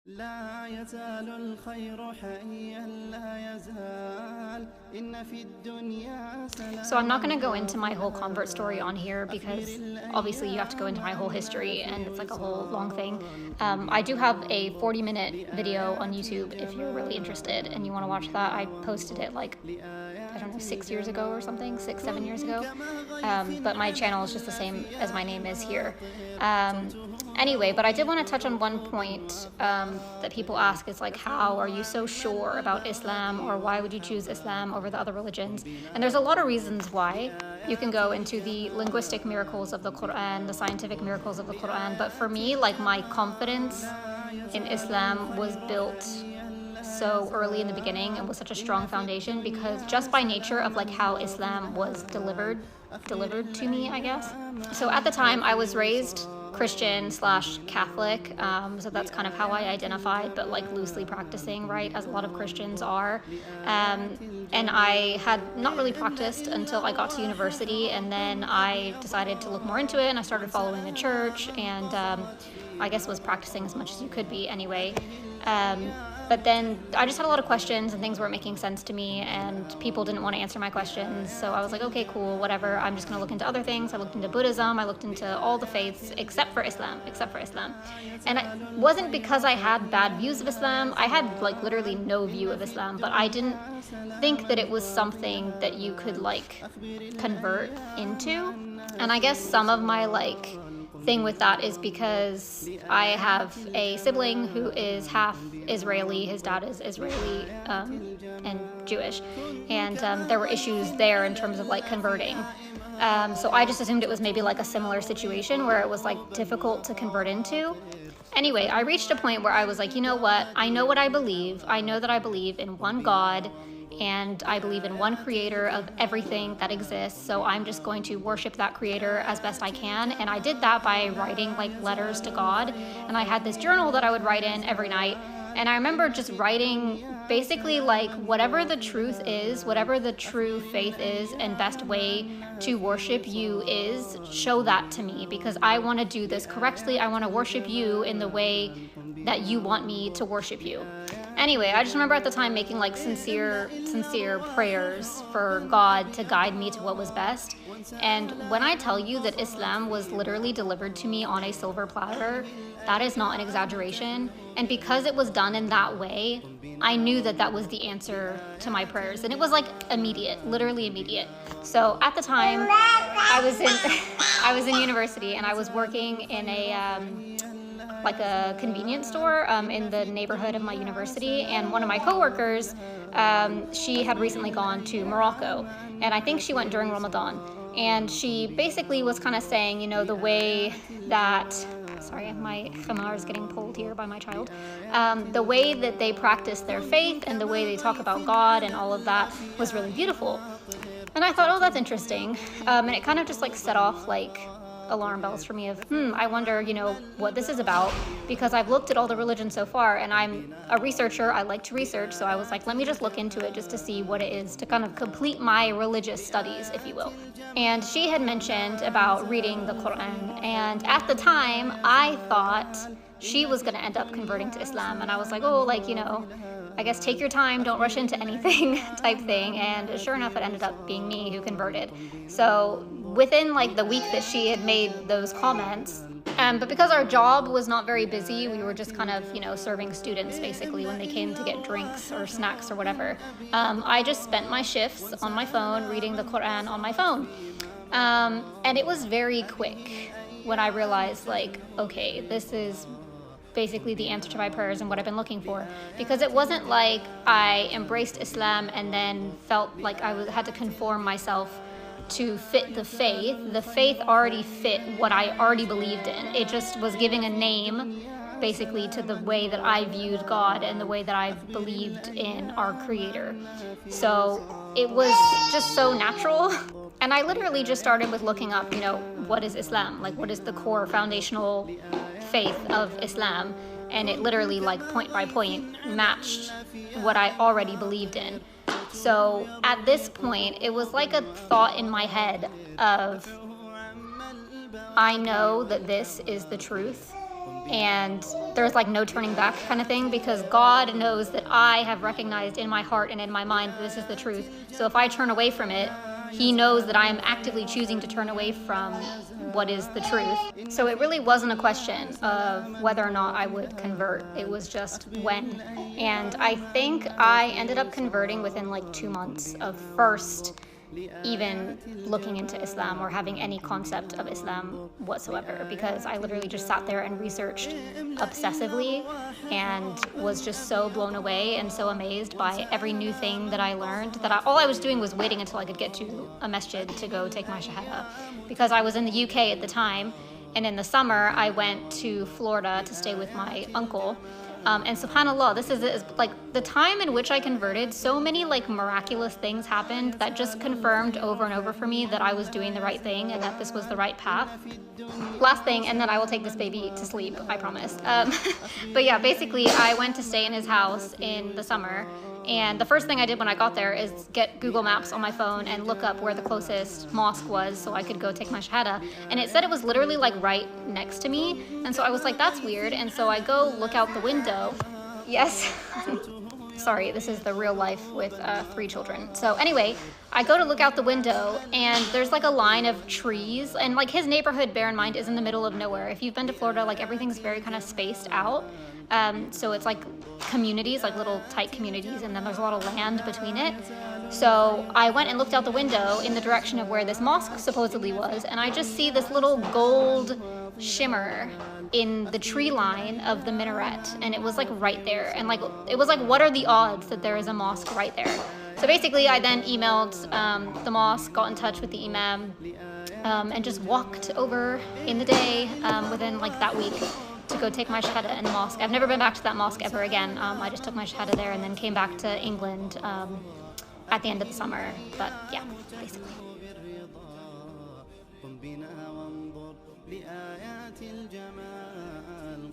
لا يزال الخير حيا لا يزال إن في الدنيا سلام. So I'm not going to go into my whole convert story on here because obviously you have to go into my whole history and it's like a whole long thing. I do have a 40-minute video on YouTube if you're really interested and you want to watch that. I posted it like, I don't know, 6 years ago or something, 7 years ago. But my channel is just the same as my name is here. Anyway, but I did want to touch on one point that people ask is like, how are you so sure about Islam, or why would you choose Islam over the other religions? And there's a lot of reasons why. You can go into the linguistic miracles of the Quran, the scientific miracles of the Quran, but for me, like, my confidence in Islam was built so early in the beginning and was such a strong foundation because just by nature of like how Islam was delivered to me, I guess. So at the time I was raised Christian / Catholic, so that's kind of how I identified, but like loosely practicing, right, as a lot of Christians are. And I had not really practiced until I got to university, and then I decided to look more into it and I started following the church and I guess was practicing as much as you could be anyway. But then I just had a lot of questions and things weren't making sense to me and people didn't want to answer my questions. So I was like, okay, cool, whatever. I'm just going to look into other things. I looked into Buddhism. I looked into all the faiths except for Islam. And it wasn't because I had bad views of Islam. I had like literally no view of Islam, but I didn't think that it was something that you could like convert into. And I guess some of my like thing with that is because I have a sibling who is half Israeli. His dad is Israeli and Jewish, and there were issues there in terms of like converting. So I just assumed it was maybe like a similar situation where it was like difficult to convert into. Anyway, I reached a point where I was like, you know what? I know what I believe. I know that I believe in one God, and I believe in one creator of everything that exists, so I'm just going to worship that creator as best I can. And I did that by writing like letters to God, and I had this journal that I would write in every night. And I remember just writing basically like whatever the truth is, whatever the true faith is and best way to worship you is, show that to me, because I want to do this correctly. I want to worship you in the way that you want me to worship you. Anyway, I just remember at the time making like sincere prayers for God to guide me to what was best. And when I tell you that Islam was literally delivered to me on a silver platter, that is not an exaggeration. And because it was done in that way, I knew that that was the answer to my prayers. And it was like immediate, literally immediate. So at the time, I was in university and I was working in like a convenience store in the neighborhood of my university, and one of my coworkers, she had recently gone to Morocco, and I think she went during Ramadan, and she basically was kind of saying, you know, the way that, sorry, my khamar is getting pulled here by my child, the way that they practice their faith and the way they talk about God and all of that was really beautiful. And I thought, oh, that's interesting, and it kind of just like set off like alarm bells for me of, I wonder, you know, what this is about, because I've looked at all the religions so far, and I'm a researcher. I like to research, so I was like, let me just look into it just to see what it is, to kind of complete my religious studies, if you will. And she had mentioned about reading the Quran, and at the time, I thought she was going to end up converting to Islam, and I was like, oh, like, you know, I guess take your time, don't rush into anything type thing. And sure enough, it ended up being me who converted. So within like the week that she had made those comments, but because our job was not very busy, we were just kind of, you know, serving students basically when they came to get drinks or snacks or whatever. I just spent my shifts on my phone, reading the Quran on my phone. And it was very quick when I realized like, okay, this is basically the answer to my prayers and what I've been looking for, because it wasn't like I embraced Islam and then felt like I had to conform myself to fit the faith. The faith already fit what I already believed in. It just was giving a name basically to the way that I viewed God and the way that I believed in our creator. So it was just so natural. And I literally just started with looking up, you know, what is Islam? Like, what is the core foundational faith of Islam? And it literally, like, point by point matched what I already believed in. So at this point, it was like a thought in my head of, I know that this is the truth, and there's like no turning back kind of thing, because God knows that I have recognized in my heart and in my mind that this is the truth. So if I turn away from it, he knows that I am actively choosing to turn away from what is the truth. So it really wasn't a question of whether or not I would convert. It was just when. And I think I ended up converting within like 2 months of first even looking into Islam or having any concept of Islam whatsoever, because I literally just sat there and researched obsessively and was just so blown away and so amazed by every new thing that I learned that all I was doing was waiting until I could get to a masjid to go take my shahada, because I was in the UK at the time, and in the summer I went to Florida to stay with my uncle. And subhanAllah, this is like the time in which I converted, so many like miraculous things happened that just confirmed over and over for me that I was doing the right thing and that this was the right path. Last thing, and then I will take this baby to sleep, I promise. But yeah, basically I went to stay in his house in the summer. And the first thing I did when I got there is get Google Maps on my phone and look up where the closest mosque was so I could go take my shahada. And it said it was literally like right next to me. And so I was like, that's weird. And so I go look out the window. Yes. Sorry, this is the real life with 3 children. So anyway, I go to look out the window and there's like a line of trees, and like his neighborhood, bear in mind, is in the middle of nowhere. If you've been to Florida, like everything's very kind of spaced out. So it's like communities, like little tight communities, and then there's a lot of land between it. So I went and looked out the window in the direction of where this mosque supposedly was, and I just see this little gold shimmer in the tree line of the minaret, and it was like right there, and like it was like, what are the odds that there is a mosque right there? So basically I then emailed the mosque, got in touch with the imam, and just walked over in the day within like that week to go take my shahada in the mosque. I've never been back to that mosque ever again. I just took my shahada there and then came back to England at the end of the summer. But yeah, basically. لآيات الجمال